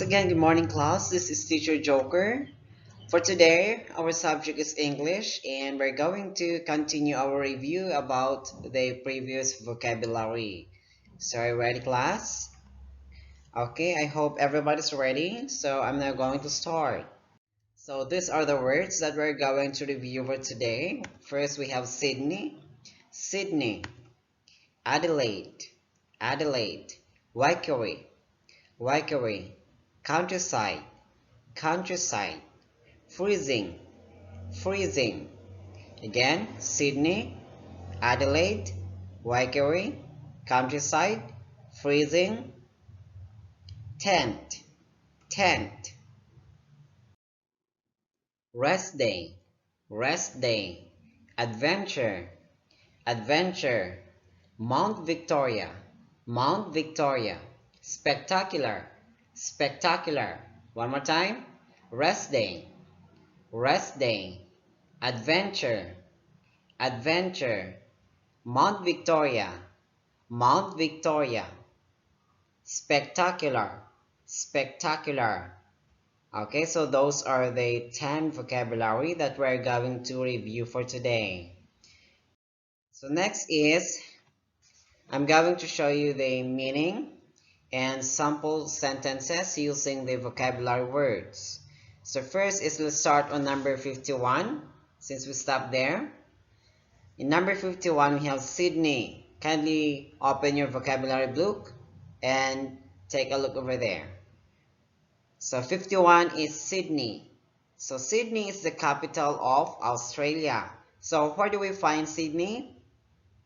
again, good morning class. This is teacher Joker. For today, our subject is English and we're going to continue our review about the previous vocabulary. So are you ready class? Okay, I hope everybody's ready. So I'm now going to start. So these are the words that we're going to review for today. First we have Sydney, Sydney, Adelaide, Adelaide, Waikerie, Waikerie, countryside, countryside, freezing, freezing. Again, Sydney, Adelaide, Waikerie, countryside, freezing, tent, tent, rest day, adventure, adventure, Mount Victoria, Mount Victoria, spectacular, spectacular. One more time, rest day, rest day, adventure, adventure, Mount Victoria, Mount Victoria, spectacular, spectacular. Okay, so those are the 10 vocabulary that we're going to review for today. So next is, I'm going to show you the meaning and sample sentences using the vocabulary words. So first is, let's start on number 51, since we stopped there. In number 51, we have Sydney. Kindly open your vocabulary book and take a look over there. So 51 is Sydney. So Sydney is the capital of Australia. So where do we find Sydney?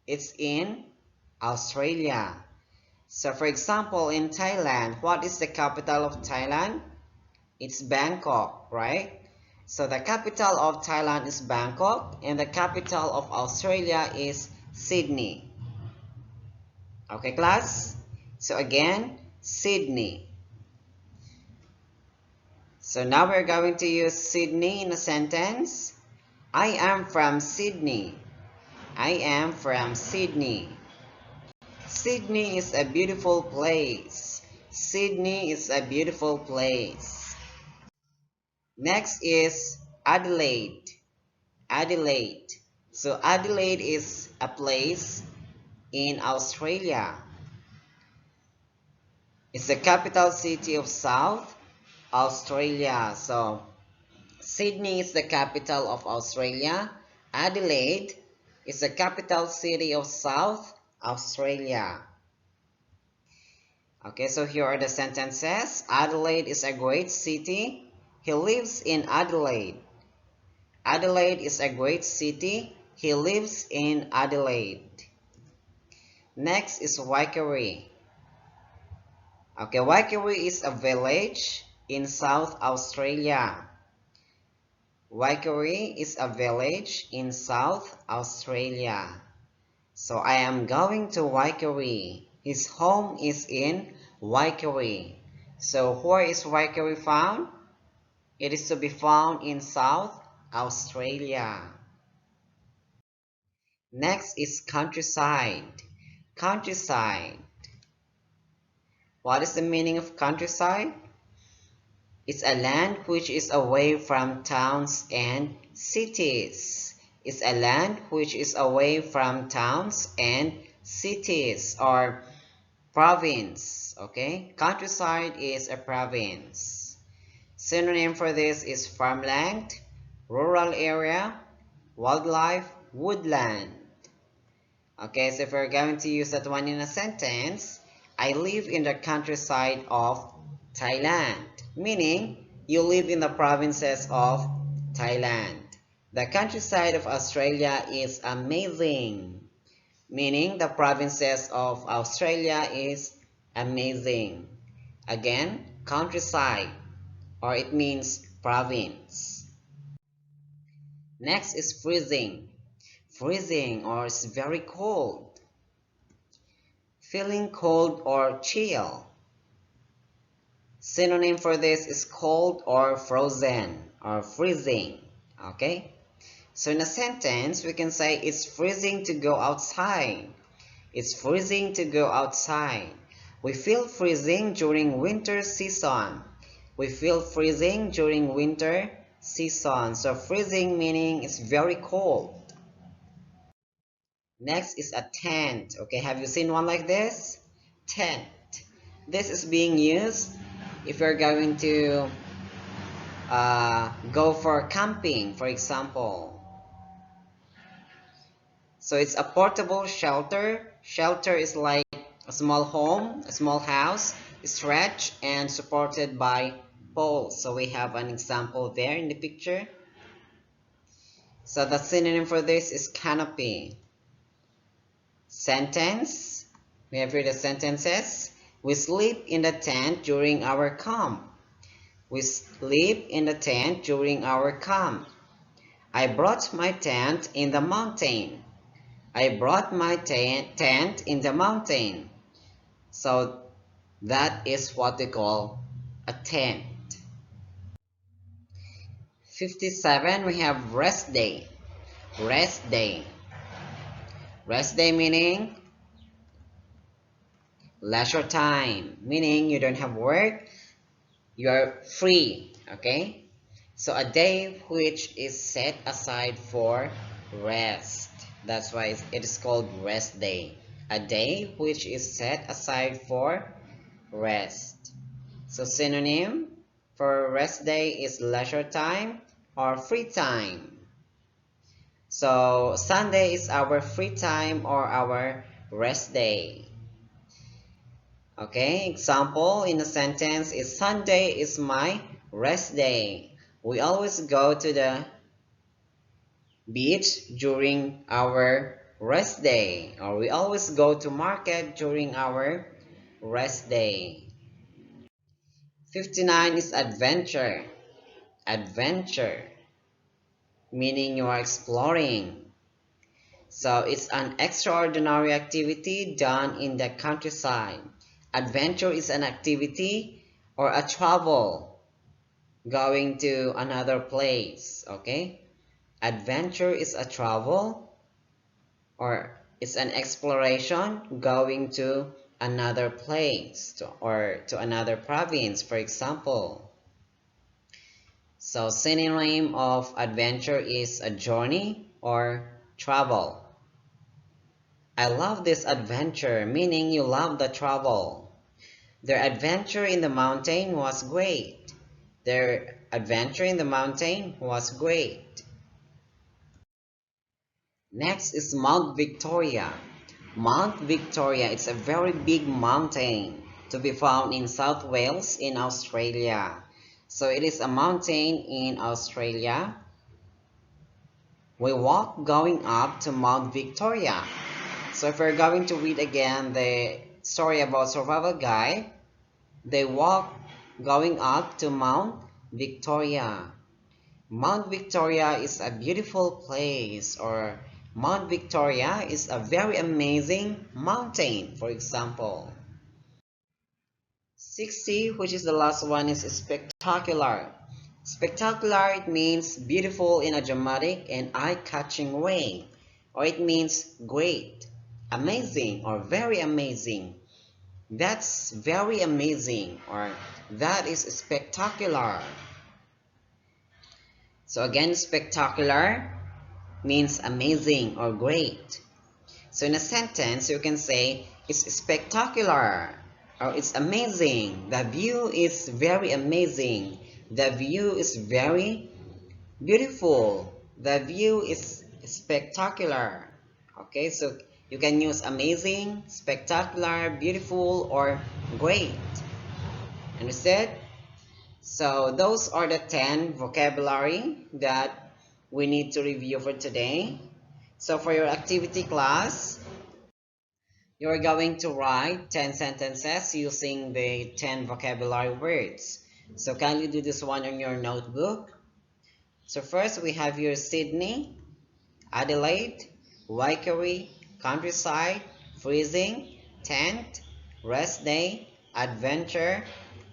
It's in Australia. So for example, in Thailand, what is the capital of Thailand? It's Bangkok, right? So the capital of Thailand is Bangkok and the capital of Australia is Sydney. Okay, class? So again, Sydney. So now we're going to use Sydney in a sentence. I am from Sydney. I am from Sydney. Sydney is a beautiful place. Sydney is a beautiful place. Next is Adelaide. Adelaide. So Adelaide is a place in Australia. It's the capital city of South Australia. So Sydney is the capital of Australia. Adelaide is the capital city of South Australia. Okay, so here are the sentences. Adelaide is a great city. He lives in Adelaide. Adelaide is a great city. He lives in Adelaide. Next is Waikerie. Okay, Waikerie is a village in South Australia. Waikerie is a village in South Australia. So I am going to Waikerie. His home is in Waikerie. So where is Waikerie found? It is to be found in South Australia. Next is countryside. Countryside. What is the meaning of countryside? It's a land which is away from towns and cities. It's a land which is away from towns and cities or province. Okay, countryside is a province. Synonym for this is farmland, rural area, wildlife, woodland. Okay, so if we're going to use that one in a sentence, I live in the countryside of Thailand, meaning you live in the provinces of Thailand. The countryside of Australia is amazing, meaning the provinces of Australia is amazing. Again, countryside, or it means province. Next is freezing. Freezing, or it's very cold. Feeling cold or chill. Synonym for this is cold or frozen or freezing. Okay? So in a sentence, we can say it's freezing to go outside. It's freezing to go outside. We feel freezing during winter season. We feel freezing during winter season. So freezing meaning it's very cold. Next is a tent. Okay, have you seen one like this? Tent. This is being used if you're going to go for camping, for example. So it's a portable shelter. Shelter is like a small home, a small house, stretched and supported by poles. So we have an example there in the picture. So the synonym for this is canopy. Sentence. We have here the sentences. We sleep in the tent during our camp. We sleep in the tent during our camp. I brought my tent in the mountain. I brought my tent in the mountain. So that is what they call a tent. 57, we have rest day. Rest day. Rest day meaning leisure time, meaning you don't have work, you're free, okay? So a day which is set aside for rest. That's why it is called rest day. A day which is set aside for rest. So synonym for rest day is leisure time or free time. So Sunday is our free time or our rest day. Okay, example in a sentence is Sunday is my rest day. We always go to the beach during our rest day, or we always go to market during our rest day. 59 is adventure. Adventure, meaning you are exploring. So it's an extraordinary activity done in the countryside. Adventure is an activity or a travel going to another place, okay? Adventure is a travel or it's an exploration going to another place or to another province, for example. So synonym of adventure is a journey or travel. I love this adventure, meaning you love the travel. Their adventure in the mountain was great. Their adventure in the mountain was great. Next is Mount Victoria. Mount Victoria is a very big mountain to be found in South Wales in Australia. So it is a mountain in Australia. We walk going up to Mount Victoria. So if we're going to read again the story about survival guide, they walk going up to Mount Victoria. Mount Victoria is a beautiful place, or Mount Victoria is a very amazing mountain, for example. 60, which is the last one, is spectacular. Spectacular, it means beautiful in a dramatic and eye-catching way, or it means great, amazing, or very amazing. That's very amazing, or that is spectacular. So again, spectacular means amazing or great. So in a sentence, you can say it's spectacular or it's amazing. The view is very amazing. The view is very beautiful. The view is spectacular. Okay, so you can use amazing, spectacular, beautiful, or great. Understood? So those are the 10 vocabulary that we need to review for today. So for your activity class, you're going to write 10 sentences using the 10 vocabulary words. So kindly do this one on your notebook. So first we have here Sydney, Adelaide, Waikari, countryside, freezing, tent, rest day, adventure,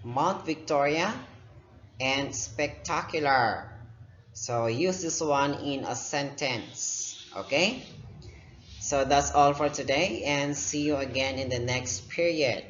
Mount Victoria, and spectacular. So use this one in a sentence, okay? So that's all for today and see you again in the next period.